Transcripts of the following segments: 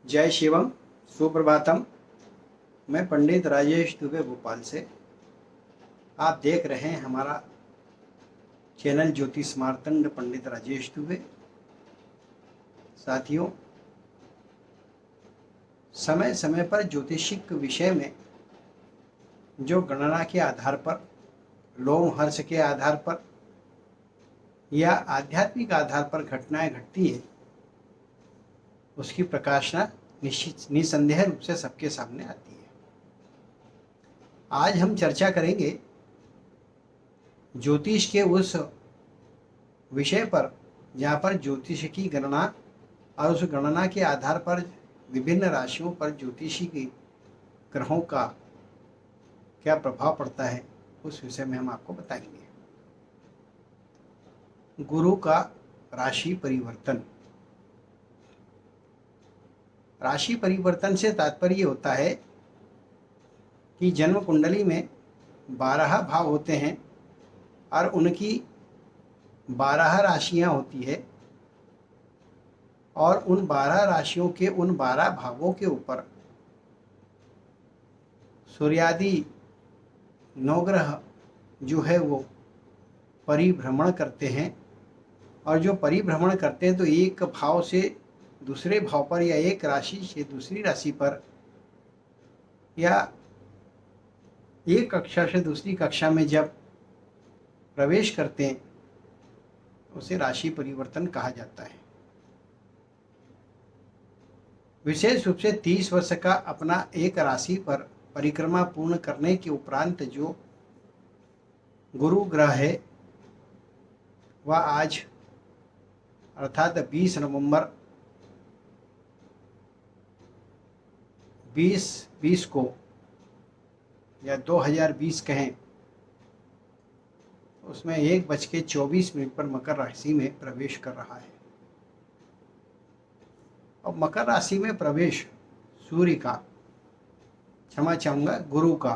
जय शिवम, सुप्रभातम। मैं पंडित राजेश दुबे भोपाल से। आप देख रहे हैं हमारा चैनल ज्योतिष मार्तंड पंडित राजेश दुबे। साथियों, समय समय पर ज्योतिषिक विषय में जो गणना के आधार पर, लोमहर्ष के आधार पर या आध्यात्मिक आधार पर घटनाएं घटती है, उसकी प्रकाशना निसंदेह रूप से सबके सामने आती है। आज हम चर्चा करेंगे ज्योतिष के उस विषय पर जहाँ पर ज्योतिष की गणना और उस गणना के आधार पर विभिन्न राशियों पर ज्योतिषी के ग्रहों का क्या प्रभाव पड़ता है, उस विषय में हम आपको बताएंगे। गुरु का राशि परिवर्तन। राशि परिवर्तन से तात्पर्य होता है कि जन्म कुंडली में 12 भाव होते हैं और उनकी 12 राशियां होती है और उन 12 राशियों के उन 12 भावों के ऊपर सूर्यादि 9 ग्रह जो है वो परिभ्रमण करते हैं। और जो परिभ्रमण करते हैं तो एक भाव से दूसरे भाव पर या एक राशि से दूसरी राशि पर या एक कक्षा से दूसरी कक्षा में जब प्रवेश करते हैं उसे राशि परिवर्तन कहा जाता है। विशेष रूप से 30 वर्ष का अपना एक राशि पर परिक्रमा पूर्ण करने के उपरांत जो गुरु ग्रह है वह आज अर्थात 20 नवंबर 2020 को या 2020 कहें, उसमें 1:24 पर मकर राशि में प्रवेश कर रहा है। और मकर राशि में प्रवेश सूर्य का, क्षमा चाहूँगा गुरु का,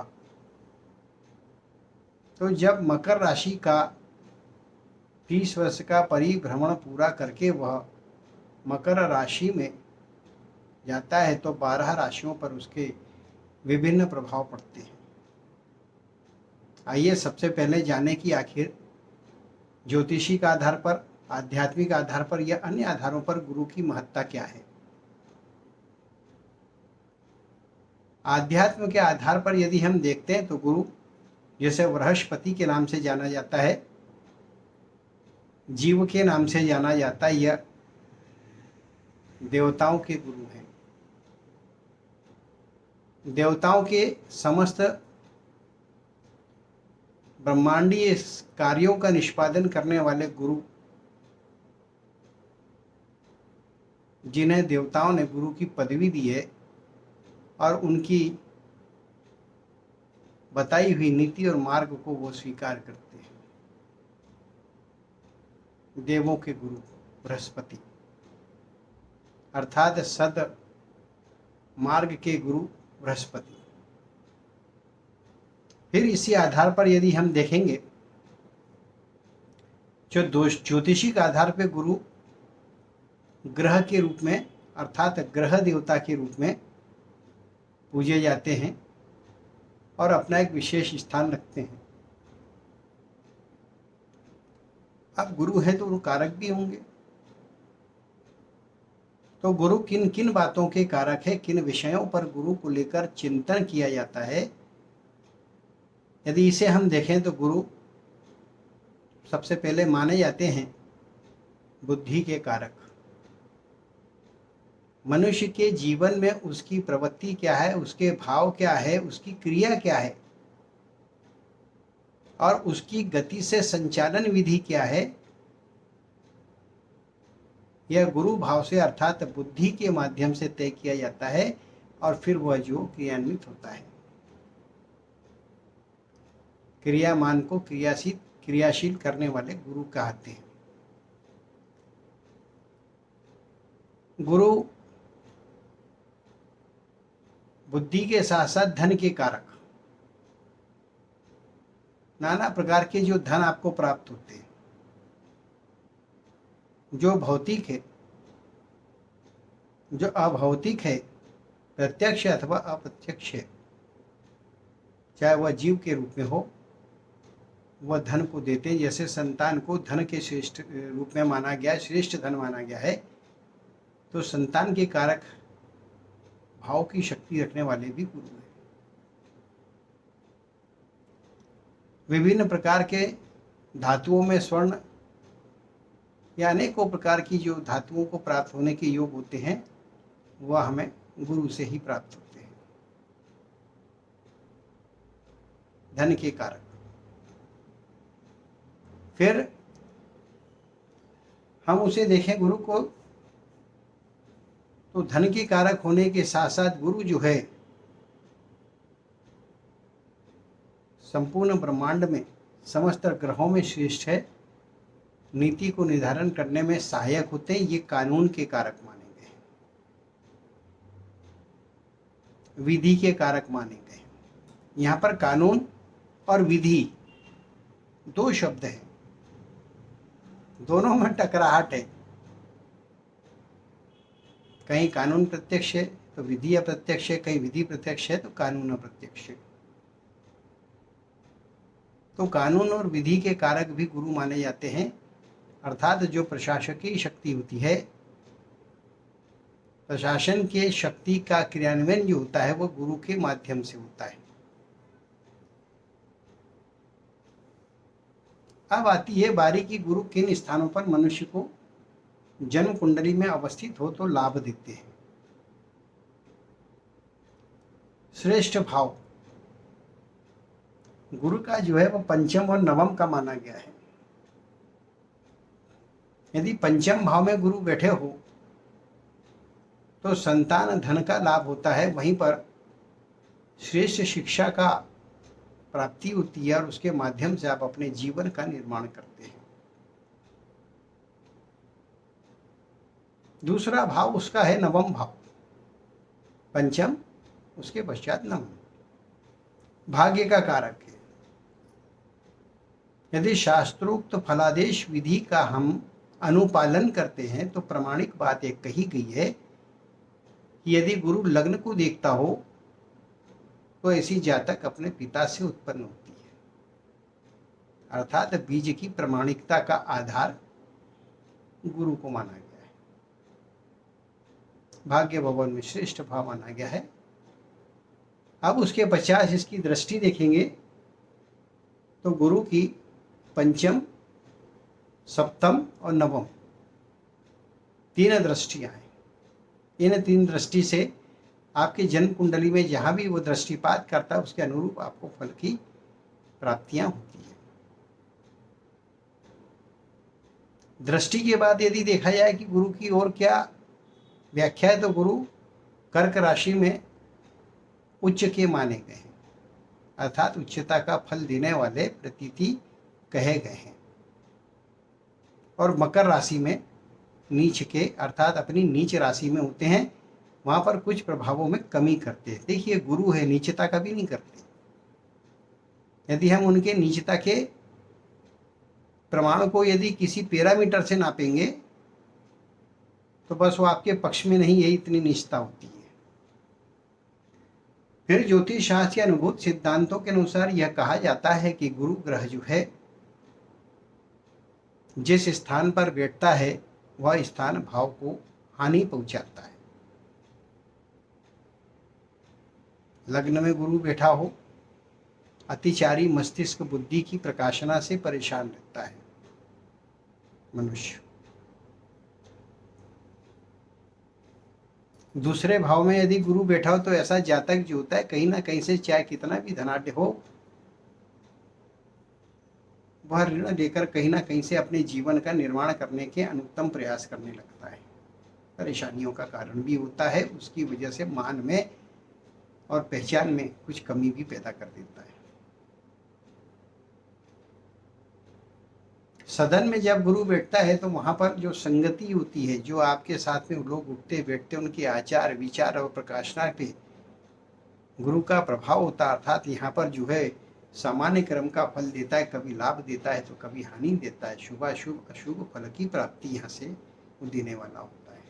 तो जब मकर राशि का 30 वर्ष का परिभ्रमण पूरा करके वह मकर राशि में जाता है तो 12 राशियों पर उसके विभिन्न प्रभाव पड़ते हैं। आइए सबसे पहले जाने कि आखिर ज्योतिषी का आधार पर, आध्यात्मिक आधार पर या अन्य आधारों पर गुरु की महत्ता क्या है। आध्यात्म के आधार पर यदि हम देखते हैं तो गुरु, जैसे बृहस्पति के नाम से जाना जाता है, जीव के नाम से जाना जाता है, यह देवताओं के गुरु हैं। देवताओं के समस्त ब्रह्मांडीय कार्यों का निष्पादन करने वाले गुरु, जिन्हें देवताओं ने गुरु की पदवी दी है और उनकी बताई हुई नीति और मार्ग को वो स्वीकार करते हैं। देवों के गुरु बृहस्पति अर्थात सद मार्ग के गुरु बृहस्पति। फिर इसी आधार पर यदि हम देखेंगे, जो ज्योतिषी के आधार पर गुरु ग्रह के रूप में अर्थात ग्रह देवता के रूप में पूजे जाते हैं और अपना एक विशेष स्थान रखते हैं। अब गुरु है तो वो कारक भी होंगे। तो गुरु किन किन बातों के कारक है, किन विषयों पर गुरु को लेकर चिंतन किया जाता है, यदि इसे हम देखें तो गुरु सबसे पहले माने जाते हैं बुद्धि के कारक। मनुष्य के जीवन में उसकी प्रवृत्ति क्या है, उसके भाव क्या है, उसकी क्रिया क्या है और उसकी गति से संचालन विधि क्या है, यह गुरु भाव से अर्थात बुद्धि के माध्यम से तय किया जाता है और फिर वह जो क्रियान्वित होता है। क्रियामान को क्रियाशील करने वाले गुरु कहते हैं। गुरु बुद्धि के साथ साथ धन के कारक, नाना प्रकार के जो धन आपको प्राप्त होते हैं, जो भौतिक है जो अभौतिक है, प्रत्यक्ष अथवा अप्रत्यक्ष है, चाहे वह जीव के रूप में हो, वह धन को देते हैं। जैसे संतान को धन के श्रेष्ठ रूप में माना गया है, श्रेष्ठ धन माना गया है, तो संतान के कारक भाव की शक्ति रखने वाले भी गुरु हैं। विभिन्न प्रकार के धातुओं में स्वर्ण या अनेकों प्रकार की जो धातुओं को प्राप्त होने के योग होते हैं, वह हमें गुरु से ही प्राप्त होते हैं, धन के कारक। फिर हम उसे देखें गुरु को, तो धन के कारक होने के साथ साथ गुरु जो है संपूर्ण ब्रह्मांड में समस्त ग्रहों में श्रेष्ठ है, नीति को निर्धारण करने में सहायक होते हैं। ये कानून के कारक माने गए हैं, विधि के कारक माने गए हैं। यहाँ पर कानून और विधि दो शब्द हैं, दोनों में टकराहट है। कहीं कानून प्रत्यक्ष है तो विधि अप्रत्यक्ष है, कहीं विधि प्रत्यक्ष है तो कानून अप्रत्यक्ष है। तो कानून और विधि के कारक भी गुरु माने जाते हैं, अर्थात जो प्रशासकीय शक्ति होती है, प्रशासन के शक्ति का क्रियान्वयन जो होता है वो गुरु के माध्यम से होता है। अब आती है बारी की गुरु किन स्थानों पर मनुष्य को जन्म कुंडली में अवस्थित हो तो लाभ देते हैं। श्रेष्ठ भाव गुरु का जो है वो पंचम और नवम का माना गया है। यदि पंचम भाव में गुरु बैठे हो तो संतान धन का लाभ होता है, वहीं पर श्रेष्ठ शिक्षा का प्राप्ति होती है और उसके माध्यम से आप अपने जीवन का निर्माण करते हैं। दूसरा भाव उसका है नवम भाव, पंचम उसके पश्चात नवम, भाग्य का कारक है। यदि शास्त्रोक्त फलादेश विधि का हम अनुपालन करते हैं तो प्रामाणिक बात एक कही गई है कि यदि गुरु लग्न को देखता हो तो ऐसी जातक अपने पिता से उत्पन्न होती है, अर्थात बीज की प्रामाणिकता का आधार गुरु को माना गया है, भाग्य भवन में श्रेष्ठ भाव माना गया है। अब उसके पश्चात इसकी दृष्टि देखेंगे तो गुरु की पंचम, सप्तम और नवम तीन दृष्टियां हैं। इन तीन दृष्टि से आपके जन्म कुंडली में जहां भी वो दृष्टिपात करता है उसके अनुरूप आपको फल की प्राप्तियां होती है। दृष्टि के बाद यदि देखा जाए कि गुरु की और क्या व्याख्या है तो गुरु कर्क राशि में उच्च के माने गए हैं, अर्थात उच्चता का फल देने वाले प्रतीति कहे गए हैं, और मकर राशि में नीच के अर्थात अपनी नीच राशि में होते हैं, वहां पर कुछ प्रभावों में कमी करते हैं। देखिए गुरु है, नीचता का भी नहीं करते। यदि हम उनके नीचता के प्रमाण को यदि किसी पैरामीटर से नापेंगे तो बस वो आपके पक्ष में नहीं, यही इतनी नीचता होती है। फिर ज्योतिष शास्त्र के अनुभूत सिद्धांतों के अनुसार यह कहा जाता है कि गुरु ग्रह जो है जिस स्थान पर बैठता है वह स्थान भाव को हानि पहुंचाता है। लग्न में गुरु बैठा हो, अतिचारी मस्तिष्क बुद्धि की प्रकाशना से परेशान रहता है मनुष्य। दूसरे भाव में यदि गुरु बैठा हो तो ऐसा जातक जो होता है कहीं ना कहीं से चाहे कितना भी धनाढ्य हो, वह ऋण लेकर कहीं ना कहीं से अपने जीवन का निर्माण करने के अनुत्तम प्रयास करने लगता है। परेशानियों का कारण भी होता है, उसकी वजह से मान में और पहचान में कुछ कमी भी पैदा कर देता है। सदन में जब गुरु बैठता है तो वहां पर जो संगति होती है, जो आपके साथ में लोग उठते बैठते उनके आचार विचार और प्रकाशना पे गुरु का प्रभाव होता है, अर्थात यहाँ पर जो है सामान्य क्रम का फल देता है, कभी लाभ देता है तो कभी हानि देता है। शुभाशुभ अशुभ फल की प्राप्ति यहाँ से देने वाला होता है।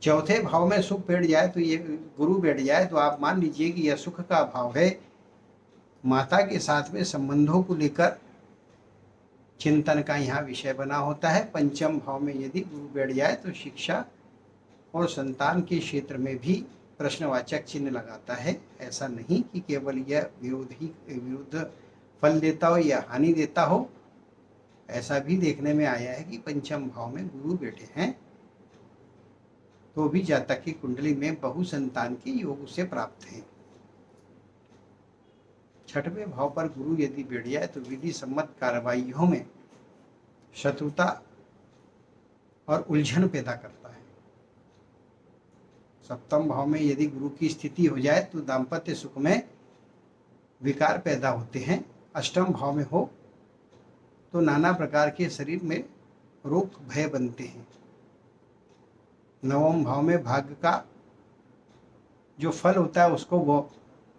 चौथे भाव में सुख बैठ जाए तो ये गुरु बैठ जाए तो आप मान लीजिए कि यह सुख का भाव है। माता के साथ में संबंधों को लेकर चिंतन का यहाँ विषय बना होता है। पंचम भाव में यदि गुरु बैठ जाए तो शिक्षा और संतान के क्षेत्र में भी प्रश्नवाचक चिन्ह लगाता है। ऐसा नहीं कि केवल यह विरुद्ध फल देता हो या हानि देता हो। ऐसा भी देखने में आया है कि पंचम भाव में गुरु बैठे हैं तो भी जातक की कुंडली में बहुसंतान के योग उसे प्राप्त है। छठवें भाव पर गुरु यदि बैठ जाए तो विधि सम्मत कार्रवाइयों में शत्रुता और उलझन पैदा करता है। सप्तम भाव में यदि गुरु की स्थिति हो जाए तो दाम्पत्य सुख में विकार पैदा होते हैं। अष्टम भाव में हो तो नाना प्रकार के शरीर में रोग भय बनते हैं। नवम भाव में भाग्य का जो फल होता है उसको वो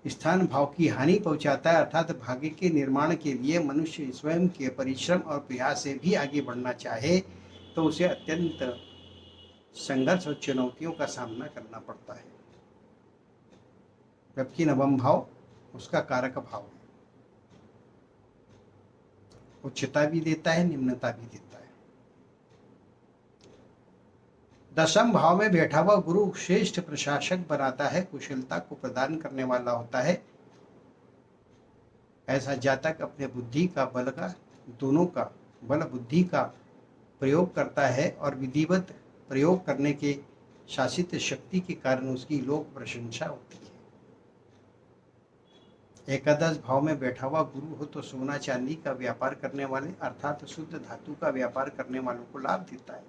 स्थान भाव की हानि पहुंचाता है, अर्थात भाग्य के निर्माण के लिए मनुष्य स्वयं के परिश्रम और प्रयास से भी आगे बढ़ना चाहे तो उसे अत्यंत संघर्ष और चुनौतियों का सामना करना पड़ता है। जबकि नवम भाव उसका कारक भाव है, उच्चता भी देता है, निम्नता भी देता है। दशम भाव में बैठा हुआ गुरु श्रेष्ठ प्रशासक बनाता है, कुशलता को प्रदान करने वाला होता है। ऐसा जातक अपने बुद्धि का बल का दोनों का बल बुद्धि का प्रयोग करता है और विधिवत प्रयोग करने के शासित शक्ति के कारण उसकी लोक प्रशंसा होती है। एकादश भाव में बैठा हुआ गुरु हो तो सोना चांदी का व्यापार करने वाले अर्थात शुद्ध धातु का व्यापार करने वालों को लाभ देता है।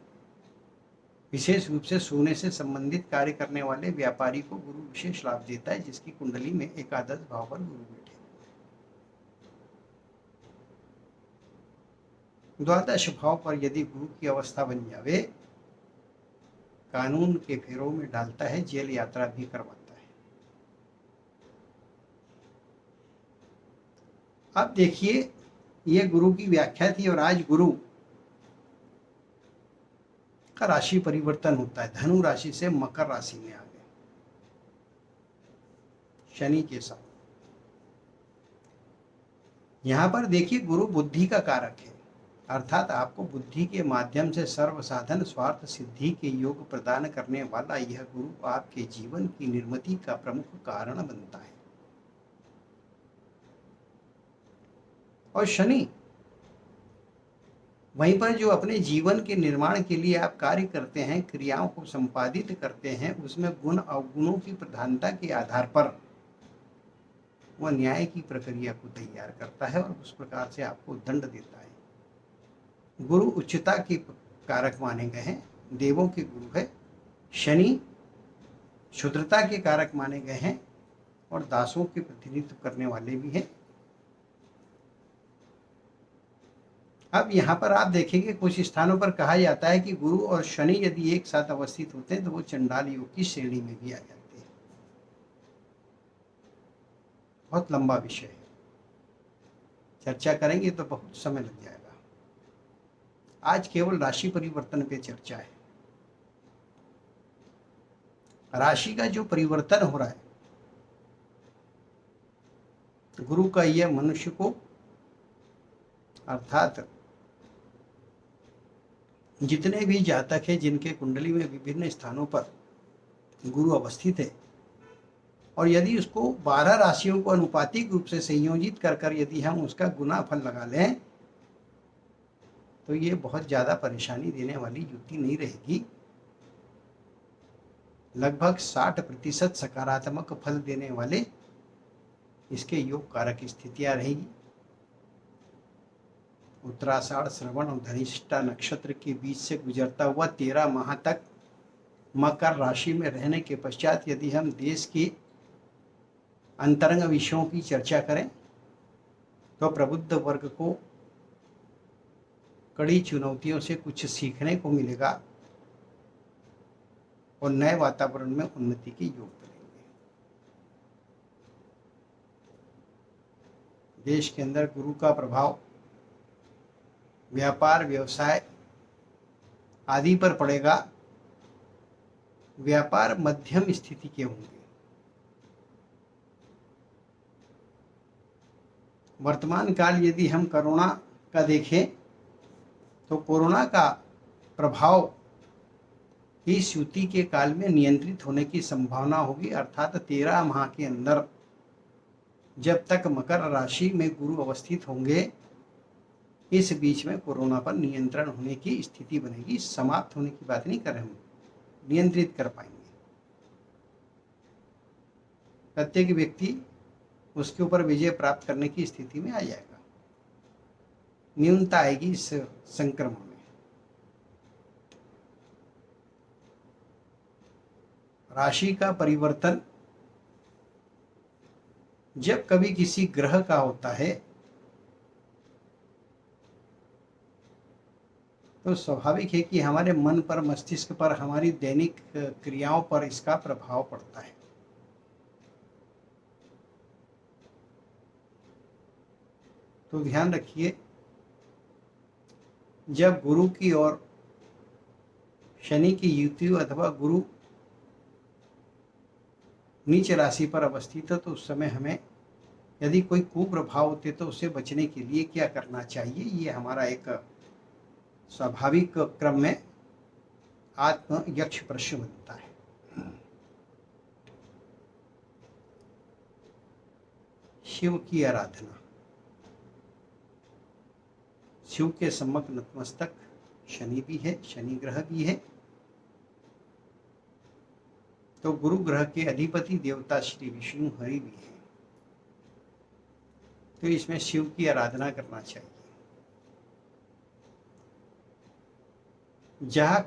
विशेष रूप से सोने से संबंधित कार्य करने वाले व्यापारी को गुरु विशेष लाभ देता है जिसकी कुंडली में एकादश भाव पर गुरु बैठे। द्वादश भाव पर यदि गुरु की अवस्था बन जावे कानून के फेरों में डालता है, जेल यात्रा भी करवाता है। अब देखिए ये गुरु की व्याख्या थी और आज गुरु का राशि परिवर्तन होता है। धनु राशि से मकर राशि में आ गए शनि के साथ। यहां पर देखिए गुरु बुद्धि का कारक है, अर्थात आपको बुद्धि के माध्यम से सर्व साधन स्वार्थ सिद्धि के योग प्रदान करने वाला यह गुरु आपके जीवन की निर्मिति का प्रमुख कारण बनता है। और शनि वहीं पर जो अपने जीवन के निर्माण के लिए आप कार्य करते हैं, क्रियाओं को संपादित करते हैं, उसमें गुण अवगुणों की प्रधानता के आधार पर वह न्याय की प्रक्रिया को तैयार करता है और उस प्रकार से आपको दंड देता है। गुरु उच्चता के कारक माने गए हैं, देवों के गुरु है। शनि शुद्रता के कारक माने गए हैं और दासों के प्रतिनिधित्व करने वाले भी हैं। अब यहाँ पर आप देखेंगे कुछ स्थानों पर कहा जाता है कि गुरु और शनि यदि एक साथ अवस्थित होते हैं तो वो चंडाल योग की श्रेणी में भी आ जाते हैं। बहुत लंबा विषय है, चर्चा करेंगे तो बहुत समय लग जाएगा। आज केवल राशि परिवर्तन पे चर्चा है। राशि का जो परिवर्तन हो रहा है गुरु का यह मनुष्य को अर्थात जितने भी जातक है जिनके कुंडली में विभिन्न स्थानों पर गुरु अवस्थित है और यदि उसको 12 राशियों को अनुपातिक रूप से संयोजित कर यदि हम उसका गुना फल लगा लें तो ये बहुत ज़्यादा परेशानी देने वाली युक्ति नहीं रहेगी। लगभग 60% सकारात्मक फल देने वाले इसके योग कारक स्थितियां रहेगी। उत्तराषाढ़ श्रवण और धनिष्ठा नक्षत्र के बीच से गुजरता हुआ 13 माह तक मकर राशि में रहने के पश्चात यदि हम देश के अंतरंग विषयों की चर्चा करें तो प्रबुद्ध वर्ग को कड़ी चुनौतियों से कुछ सीखने को मिलेगा और नए वातावरण में उन्नति के योग बनेंगे। देश के अंदर गुरु का प्रभाव व्यापार व्यवसाय आदि पर पड़ेगा व्यापार मध्यम स्थिति के होंगे। वर्तमान काल यदि हम कोरोना का देखें तो कोरोना का प्रभाव इस युति के काल में नियंत्रित होने की संभावना होगी, अर्थात 13 माह के अंदर जब तक मकर राशि में गुरु अवस्थित होंगे, इस बीच में कोरोना पर नियंत्रण होने की स्थिति बनेगी। समाप्त होने की बात नहीं कर रहे हम, नियंत्रित कर पाएंगे। प्रत्येक व्यक्ति उसके ऊपर विजय प्राप्त करने की स्थिति में आ जाएगा। न्यूनता आएगी इस संक्रमण में। राशि का परिवर्तन जब कभी किसी ग्रह का होता है तो स्वाभाविक है कि हमारे मन पर, मस्तिष्क पर, हमारी दैनिक क्रियाओं पर इसका प्रभाव पड़ता है। तो ध्यान रखिए, जब गुरु की और शनि की युति अथवा गुरु नीच राशि पर अवस्थित है तो उस समय हमें यदि कोई कुप्रभाव होते तो उससे बचने के लिए क्या करना चाहिए, ये हमारा एक स्वाभाविक क्रम में आत्म यक्ष प्रश्न बनता है। शिव की आराधना। शिव के सम्मुख नतमस्तक शनि भी है, शनि ग्रह भी है, तो गुरु ग्रह के अधिपति देवता श्री विष्णु हरि भी है। तो इसमें शिव की आराधना करना चाहिए। जहाँ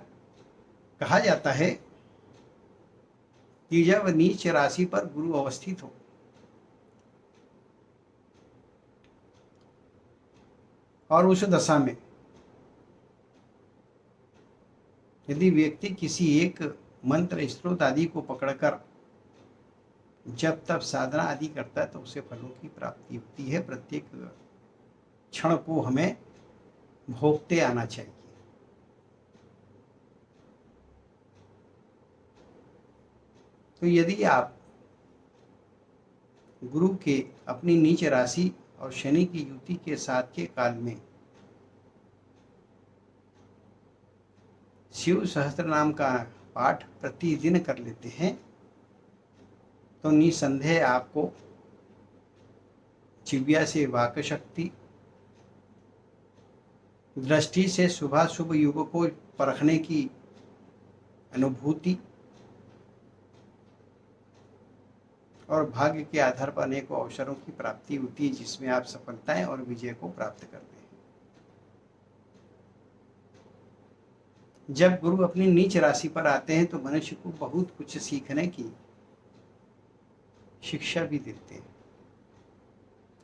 कहा जाता है कि जब नीच राशि पर गुरु अवस्थित हो और उस दशा में यदि व्यक्ति किसी एक मंत्र, स्त्रोत आदि को पकड़कर जब तब साधना आदि करता है तो उसे फलों की प्राप्ति होती है। प्रत्येक क्षण को हमें भोगते आना चाहिए। तो यदि आप गुरु के अपनी नीच राशि और शनि की युति के साथ के काल में शिव सहस्त्र नाम का पाठ प्रतिदिन कर लेते हैं तो निसंदेह आपको जिव्या से वाक शक्ति, दृष्टि से शुभाशुभ युग को परखने की अनुभूति और भाग्य के आधार पर अनेकों अवसरों की प्राप्ति होती है, जिसमें आप सफलताएं और विजय को प्राप्त करते हैं। जब गुरु अपनी नीच राशि पर आते हैं तो मनुष्य को बहुत कुछ सीखने की शिक्षा भी देते हैं।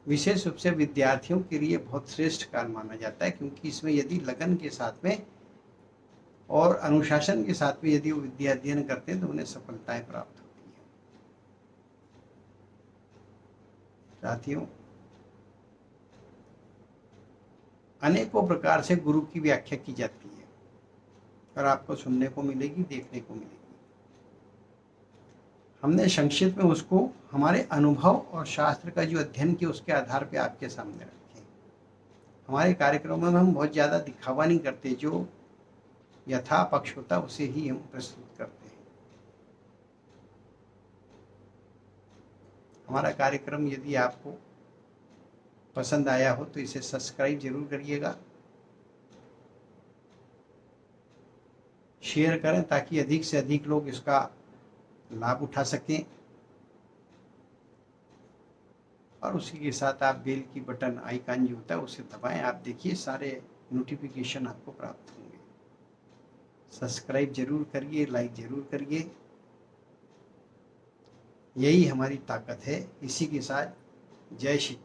विशेष रूप से विद्यार्थियों के लिए बहुत श्रेष्ठ काल माना जाता है, क्योंकि इसमें यदि लगन के साथ में और अनुशासन के साथ में यदि वो विद्या अध्ययन करते हैं तो उन्हें सफलताएं प्राप्त होती है। साथियों, अनेकों प्रकार से गुरु की व्याख्या की जाती है और आपको सुनने को मिलेगी, देखने को मिलेगी। हमने संक्षिप्त में उसको हमारे अनुभव और शास्त्र का जो अध्ययन किया उसके आधार पे आपके सामने रखे। हमारे कार्यक्रमों में हम बहुत ज़्यादा दिखावा नहीं करते, जो यथा पक्ष होता उसे ही हम प्रस्तुत करते हैं। हमारा कार्यक्रम यदि आपको पसंद आया हो तो इसे सब्सक्राइब जरूर करिएगा, शेयर करें ताकि अधिक से अधिक लोग इसका लाभ उठा सकें, और उसी के साथ आप बेल की बटन आइकन जो होता है उसे दबाएं। आप देखिए सारे नोटिफिकेशन आपको प्राप्त होंगे। सब्सक्राइब जरूर करिए, लाइक जरूर करिए, यही हमारी ताकत है। इसी के साथ जय श्री